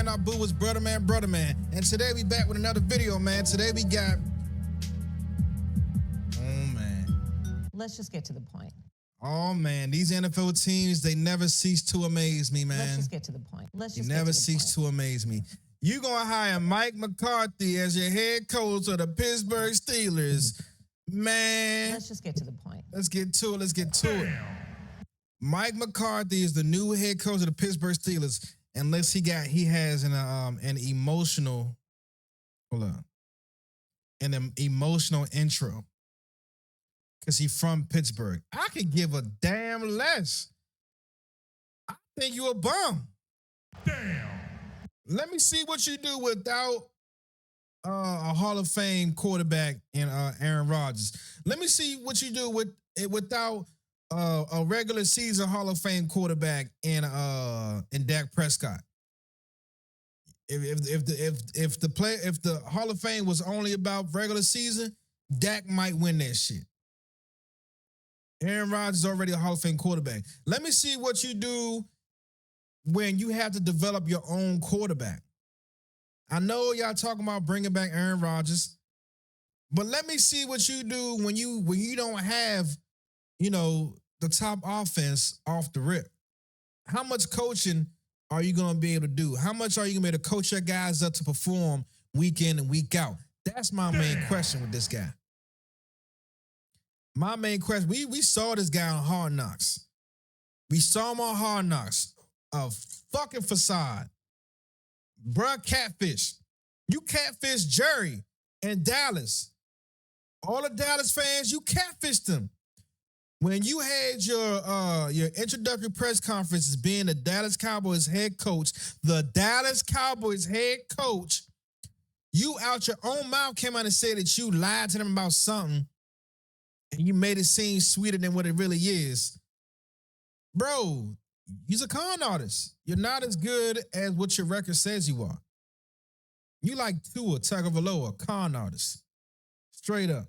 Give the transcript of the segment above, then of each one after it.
out boo was brother man. And today we back with another video, man. Today we got, oh man. Let's just get to the point. Oh man, these NFL teams, they never cease to amaze me, man. Let's just get to the point. They never cease to amaze me. You gonna hire Mike McCarthy as your head coach of the Pittsburgh Steelers. Man. Let's just get to the point. Let's get to it. Mike McCarthy is the new head coach of the Pittsburgh Steelers. Unless he has an emotional, an emotional intro. Because he's from Pittsburgh. I could give a damn less. I think you a bum. Damn. Let me see what you do without a Hall of Fame quarterback in Aaron Rodgers. Let me see what you do without a regular season Hall of Fame quarterback in Dak Prescott. If the Hall of Fame was only about regular season, Dak might win that shit. Aaron Rodgers is already a Hall of Fame quarterback. Let me see what you do when you have to develop your own quarterback. I know y'all talking about bringing back Aaron Rodgers, but let me see what you do when you don't have, the top offense off the rip. How much coaching are you going to be able to do? How much are you going to be able to coach your guys up to perform week in and week out? That's my main question with this guy. My main question, we saw this guy on Hard Knocks. We saw him on Hard Knocks. A fucking facade. Bruh, Catfish. You catfish Jerry in Dallas. All the Dallas fans, you catfished them. When you had your introductory press conference as being the Dallas Cowboys head coach, you out your own mouth came out and said that you lied to them about something and you made it seem sweeter than what it really is. Bro, you're a con artist. You're not as good as what your record says you are. You like Tua Tagovailoa, a con artist. Straight up.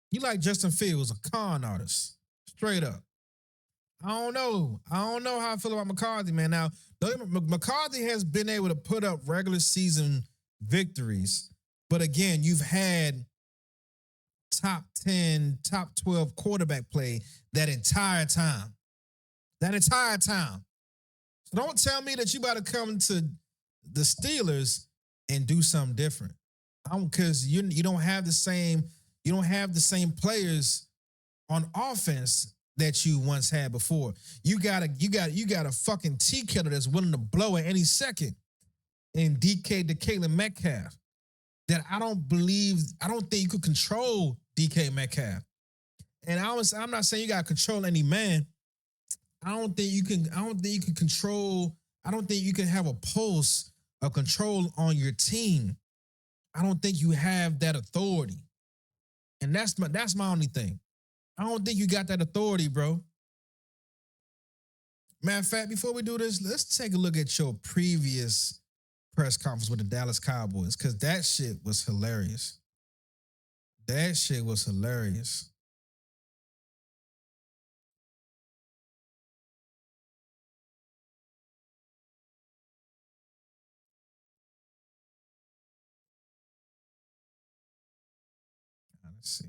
You like Justin Fields, a con artist. Straight up. I don't know how I feel about McCarthy, man. Now, McCarthy has been able to put up regular season victories, but again, you've had top 10, top 12 quarterback play that entire time. So don't tell me that you about to come to the Steelers and do something different. Because you don't have the same players on offense that you once had before. You got a fucking tea kettle that's willing to blow at any second in DK Metcalf. That I don't think you could control DK Metcalf. And I'm not saying you gotta control any man. I don't think you can have a pulse of control on your team. I don't think you have that authority. And that's my only thing. I don't think you got that authority, bro. Matter of fact, before we do this, let's take a look at your previous press conference with the Dallas Cowboys, because that shit was hilarious. Let's see.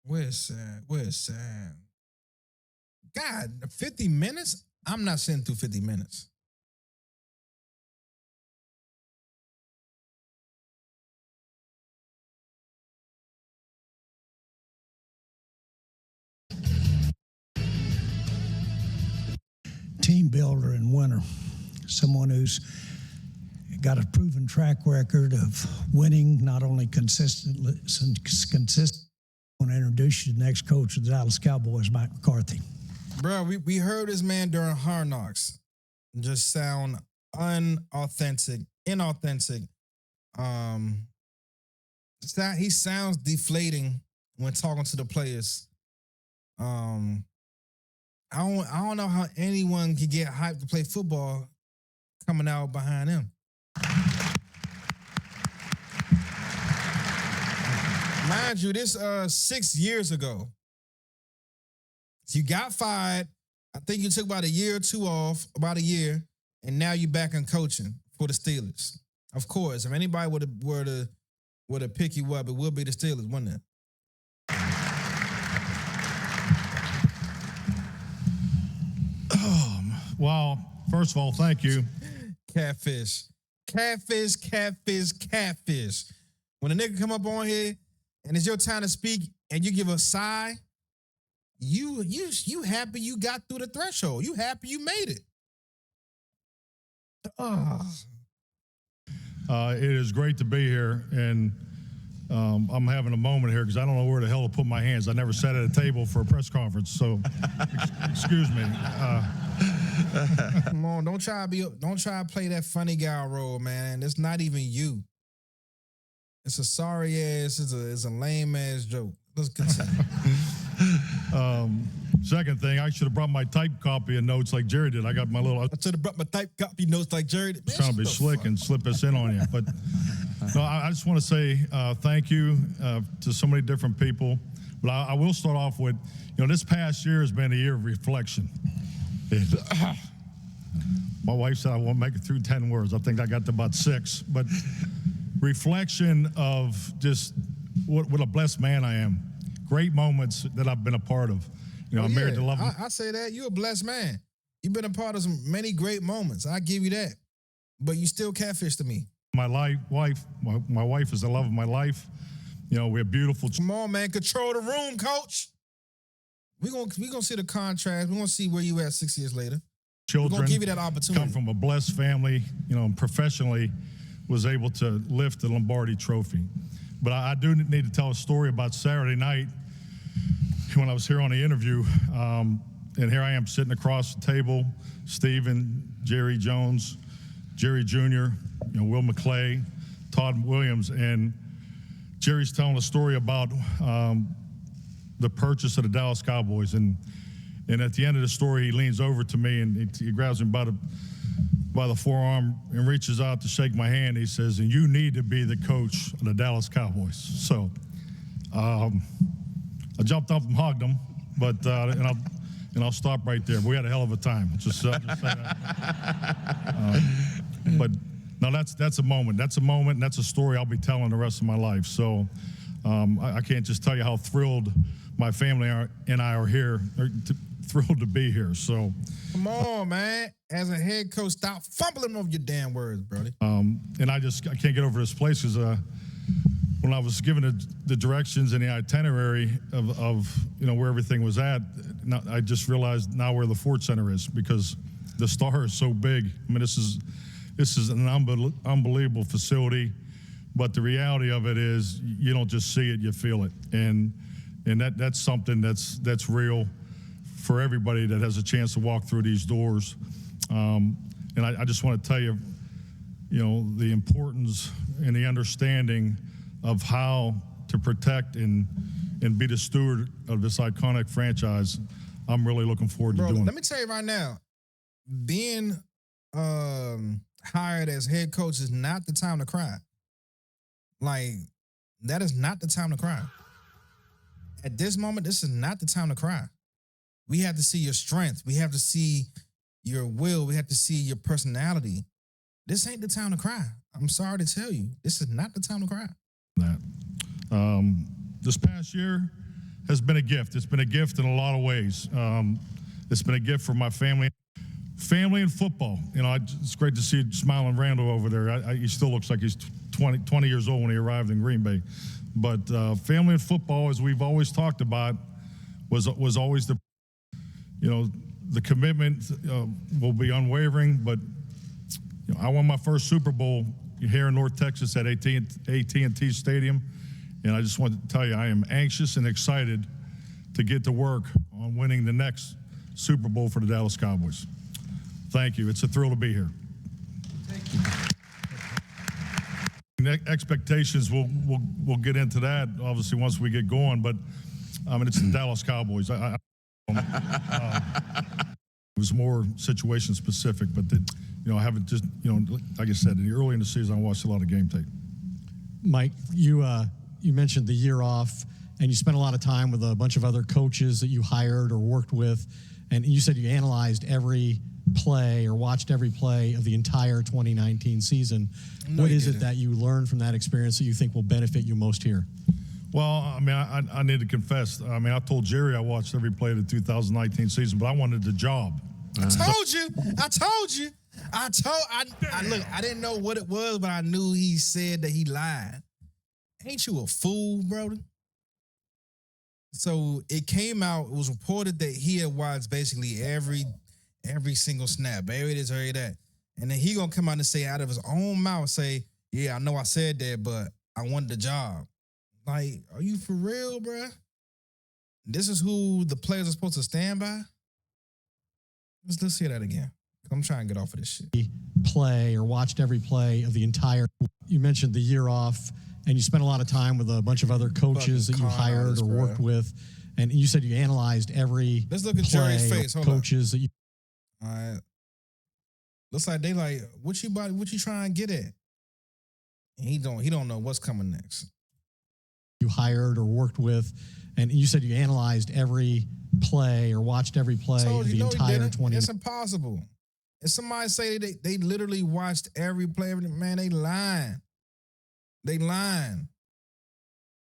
Where's Sam? God, 50 minutes? I'm not sitting through 50 minutes. Team builder and winner. Someone who's got a proven track record of winning, not only consistently. I want to introduce you to the next coach of the Dallas Cowboys, Mike McCarthy. Bro, we heard this man during Hard Knocks just sound inauthentic, He sounds deflating when talking to the players. I don't know how anyone can get hyped to play football coming out behind him. Mind you, this 6 years ago. You got fired. I think you took about a year or two off, about a year, and now you're back in coaching for the Steelers. Of course, if anybody were to pick you up, it would be the Steelers, wouldn't it? Well, first of all, thank you. Catfish. Catfish, catfish, catfish. When a nigga come up on here and it's your time to speak and you give a sigh, you happy you got through the threshold. You happy you made it. It is great to be here, and I'm having a moment here because I don't know where the hell to put my hands. I never sat at a table for a press conference, so excuse me. Come on, don't try to play that funny guy role, man. It's not even you. It's a sorry ass, it's a lame ass joke. Let's continue. Second thing, I should have brought my typed copy of notes like Jerry did. I got my little. I should have brought my typed copy notes like Jerry did. Trying to be slick and slip us in on you, but no, I just want to say thank you to so many different people. But I will start off with, this past year has been a year of reflection. My wife said I won't make it through 10 words. I think I got to about 6. But reflection of just what a blessed man I am. Great moments that I've been a part of. I'm married to love. I say that. You're a blessed man. You've been a part of some many great moments. I give you that. But you still catfish to me. My wife is the love of my life. We're beautiful. Come on, man. Control the room, coach. We're gonna see the contrast. We're gonna see where you at 6 years later. Children. We're gonna give you that opportunity. Come from a blessed family, and professionally was able to lift the Lombardi trophy. But I do need to tell a story about Saturday night when I was here on the interview. And here I am sitting across the table, Stephen, Jerry Jones, Jerry Jr., Will McClay, Todd Williams, and Jerry's telling a story about the purchase of the Dallas Cowboys. And at the end of the story, he leans over to me and he grabs me by the forearm and reaches out to shake my hand. He says, "And you need to be the coach of the Dallas Cowboys." So I jumped up and hugged him, but I'll stop right there. We had a hell of a time. Just say that. But no, that's a moment. That's a moment, and that's a story I'll be telling the rest of my life. So I can't just tell you how thrilled my family and I are here. Thrilled to be here. So come on, man. As a head coach, stop fumbling over your damn words, brother. And I can't get over this place because when I was given the directions and the itinerary of where everything was at, I just realized now where the Ford Center is because the Star is so big. I mean, this is an unbelievable facility, but the reality of it is you don't just see it, you feel it, and that's something that's real for everybody that has a chance to walk through these doors. And I just want to tell you, the importance and the understanding of how to protect and be the steward of this iconic franchise. I'm really looking forward to doing. Let me tell you right now, being hired as head coach is not the time to cry. Like, that is not the time to cry. At this moment, this is not the time to cry. We have to see your strength. We have to see your will. We have to see your personality. This ain't the time to cry. I'm sorry to tell you. This is not the time to cry. This past year has been a gift. It's been a gift in a lot of ways. It's been a gift for my family and football. It's great to see smiling Randall over there. He still looks like he's 20 years old when he arrived in Green Bay. But family and football, as we've always talked about, was always the commitment will be unwavering. But I won my first Super Bowl here in North Texas at AT&T Stadium, and I just want to tell you I am anxious and excited to get to work on winning the next Super Bowl for the Dallas Cowboys. Thank you. It's a thrill to be here. Thank you. Expectations, we'll get into that obviously once we get going, but I mean, it's the Dallas Cowboys. It was more situation specific, but I haven't just, like I said, early in the season, I watched a lot of game tape. Mike, you mentioned the year off, and you spent a lot of time with a bunch of other coaches that you hired or worked with, and you said you analyzed every play or watched every play of the entire 2019 season. What is it that you learned from that experience that you think will benefit you most here? Well, I mean, I need to confess. I mean, I told Jerry I watched every play of the 2019 season, but I wanted the job. I told you. Look, I didn't know what it was, but I knew he said that he lied. Ain't you a fool, brother? So it came out, it was reported that he had watched basically every single snap, every this, every that. And then he gonna come out and say out of his own mouth, say, yeah, I know I said that, but I wanted the job. Like, are you for real, bruh? This is who the players are supposed to stand by? Let's hear that again. I'm trying to get off of this shit. Play or watched every play of the entire. You mentioned the year off, and you spent a lot of time with a bunch of other coaches that you hired or worked with, and you said you analyzed every. Let's look at Jerry's face. Hold coaches that you. All right. Looks like they like, what you trying to get at? And he don't know what's coming next. You hired or worked with, and you said you analyzed every play or watched every play of the entire 20. It's impossible. If somebody say they literally watched every play, man, they lying. They lying.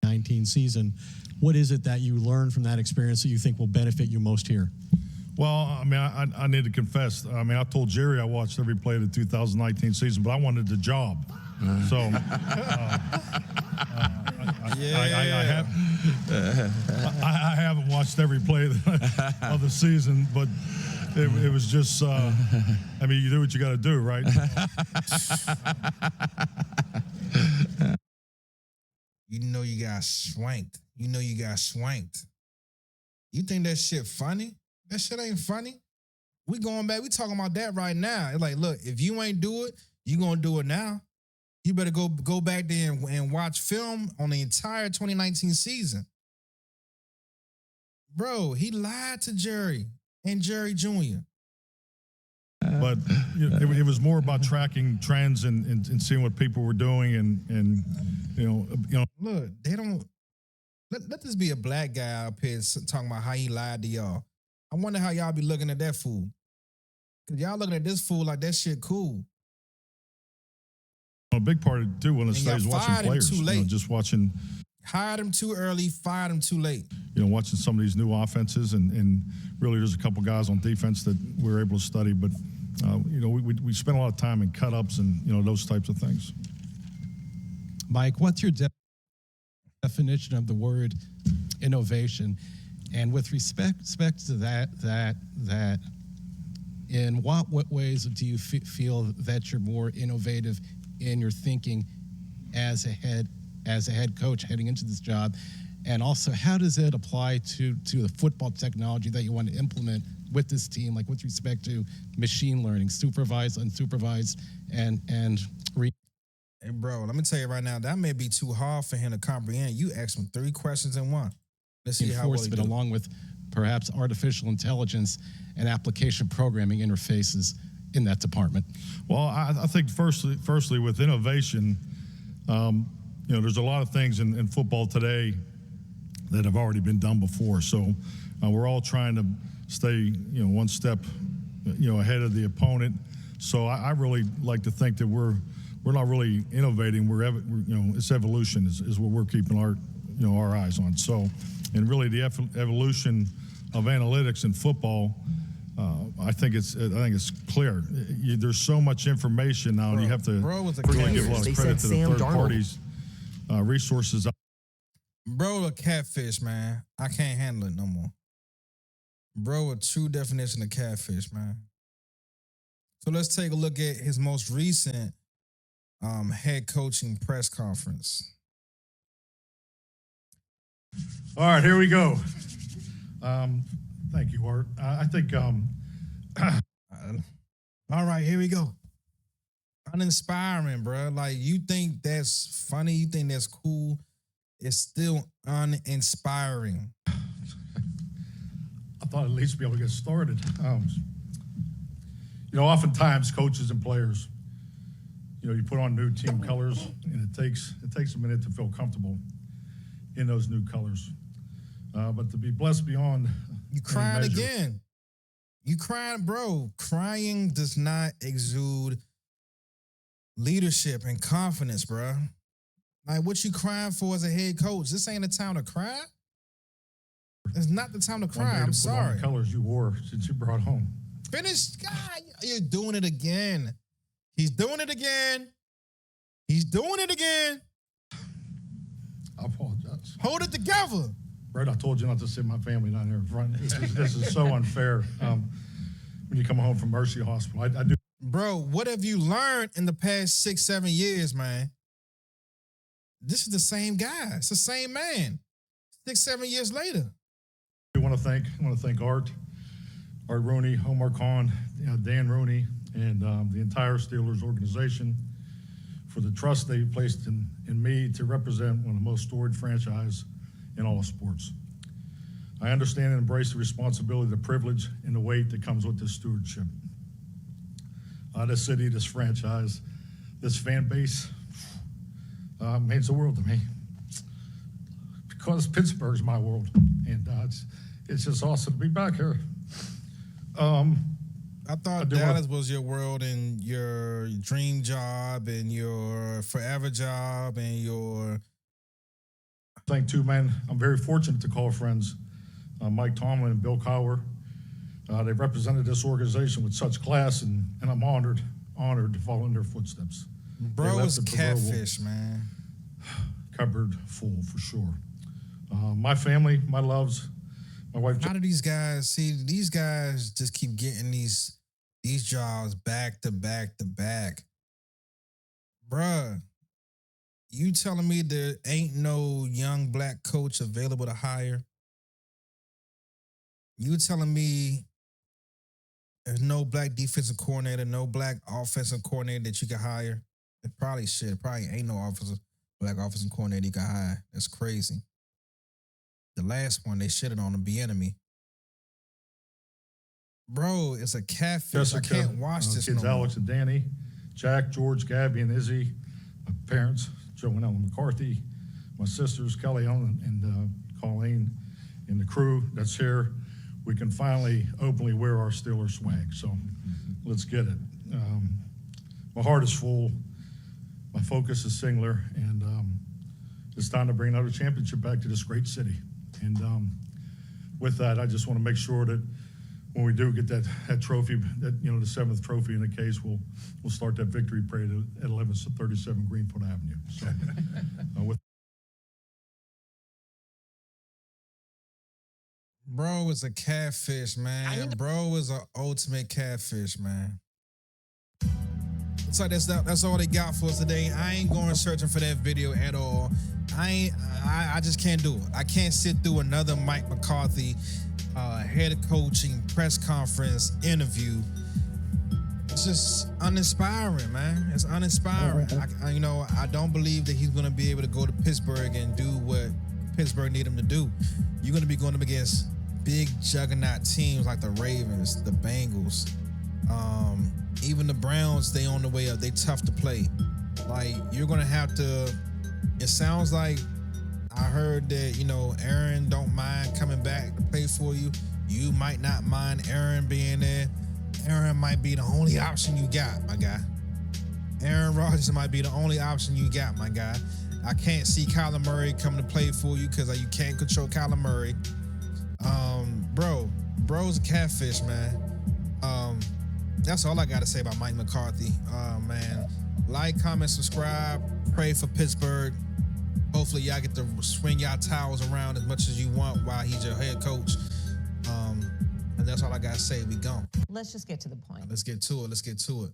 19 season. What is it that you learned from that experience that you think will benefit you most here? Well, I mean, I need to confess. I mean, I told Jerry I watched every play of the 2019 season, but I wanted the job. So I haven't watched every play of the season, but it was just, I mean, you do what you got to do, right? You know you got swanked. You think that shit funny? That shit ain't funny. We going back. We talking about that right now. It's like, look, if you ain't do it, you gonna do it now. You better go back there and watch film on the entire 2019 season. Bro, he lied to Jerry and Jerry Jr. But it was more about tracking trends and seeing what people were doing and Look, they don't let this be a black guy up here talking about how he lied to y'all. I wonder how y'all be looking at that fool. Cause y'all looking at this fool like that shit cool. A big part of it too, when it stays watching players, too late. Just watching. Hired him too early, fired him too late. Watching some of these new offenses, and really there's a couple guys on defense that we were able to study, but we spent a lot of time in cut-ups and those types of things. Mike, what's your definition of the word innovation? And with respect to that, in what ways do you feel that you're more innovative in your thinking as a head coach heading into this job? And also, how does it apply to the football technology that you want to implement with this team, like with respect to machine learning, supervised, unsupervised, and Hey, bro, let me tell you right now, that may be too hard for him to comprehend. You asked him 3 questions in one. Let's see how well he do. Along with perhaps artificial intelligence and application programming interfaces in that department. Well, I think firstly with innovation, there's a lot of things in football today that have already been done before. So we're all trying to stay, one step, ahead of the opponent. So I really like to think that we're not really innovating. It's evolution is what we're keeping our eyes on. So, and really the evolution of analytics in football, I think it's clear. There's so much information now, and you have to really give a lot of credit to the third parties resources. Bro, a catfish, man. I can't handle it no more. Bro, a true definition of catfish, man. So let's take a look at his most recent head coaching press conference. All right, here we go. Thank you, Art. I think. All right, here we go. uninspiring, bro. Like, you think that's funny, you think that's cool. It's still uninspiring. I thought at least be able to get started. Oftentimes coaches and players, you put on new team colors, and it takes a minute to feel comfortable in those new colors. But to be blessed beyond You crying again. You crying, bro. Crying does not exude leadership and confidence, bro. Like, what you crying for as a head coach? This ain't the time to cry. It's not the time to cry. I'm sorry. The colors you wore since you brought home. Finish. God, you're doing it again. He's doing it again. He's doing it again. I apologize. Hold it together. Brett, I told you not to sit my family down here in front. This is so unfair. When you come home from Mercy Hospital, I do. Bro, what have you learned in the past 6-7 years, man? This is the same guy. It's the same man. 6-7 years later. I want to thank Art Rooney, Omar Khan, Dan Rooney, and the entire Steelers organization for the trust they placed in me to represent one of the most storied franchises in all of sports. I understand and embrace the responsibility, the privilege, and the weight that comes with this stewardship. This city, this franchise, this fan base means the world to me because Pittsburgh's my world, and it's just awesome to be back here. I thought Dallas was your world and your dream job and your forever job and your... Thank too, man. I'm very fortunate to call friends Mike Tomlin and Bill Cowher. They've represented this organization with such class, and I'm honored to follow in their footsteps. Bro is Catfish, man. Cupboard full for sure. My family, my loves, my wife. How do these guys see? These guys just keep getting these jobs back to back to back. Bruh, you telling me there ain't no young black coach available to hire? You telling me there's no black defensive coordinator, no black offensive coordinator that you can hire? It probably ain't no black offensive coordinator you can hire. That's crazy. The last one, they shitted on him, Bieniemy. Bro, it's a catfish. Jessica, I can't watch this kids no more. Alex and Danny, Jack, George, Gabby, and Izzy, my parents, Joe and Ellen McCarthy, my sisters, Kelly, Ellen, and Colleen, and the crew that's here. We can finally openly wear our Steelers swag, so let's get it. My heart is full. My focus is singular, and it's time to bring another championship back to this great city. And with that, I just want to make sure that when we do get that trophy, that the 7th trophy in the case, we'll start that victory parade at 1137 Greenfoot Avenue. So, with Bro is a catfish, man. Bro is an ultimate catfish, man. So that's all they got for us today. I ain't going searching for that video at all. I just can't do it. I can't sit through another Mike McCarthy head coaching press conference interview. It's just uninspiring, man. It's uninspiring. I don't believe that he's going to be able to go to Pittsburgh and do what Pittsburgh need him to do. You're going to be going up against big juggernaut teams like the Ravens, the Bengals, even the Browns. They on the way up. They tough to play. Like, you're going to have to. It sounds like I heard that Aaron don't mind coming back to play for you. You might not mind Aaron being there. Aaron might be the only option you got, my guy. Aaron Rodgers might be the only option you got, my guy. I can't see Kyler Murray coming to play for you because you can't control Kyler Murray. Bro's a catfish, man. That's all I got to say about Mike McCarthy. Man, like, comment, subscribe, pray for Pittsburgh. Hopefully y'all get to swing y'all towels around as much as you want while he's your head coach. And that's all I got to say. We gone. Let's just get to the point. Let's get to it.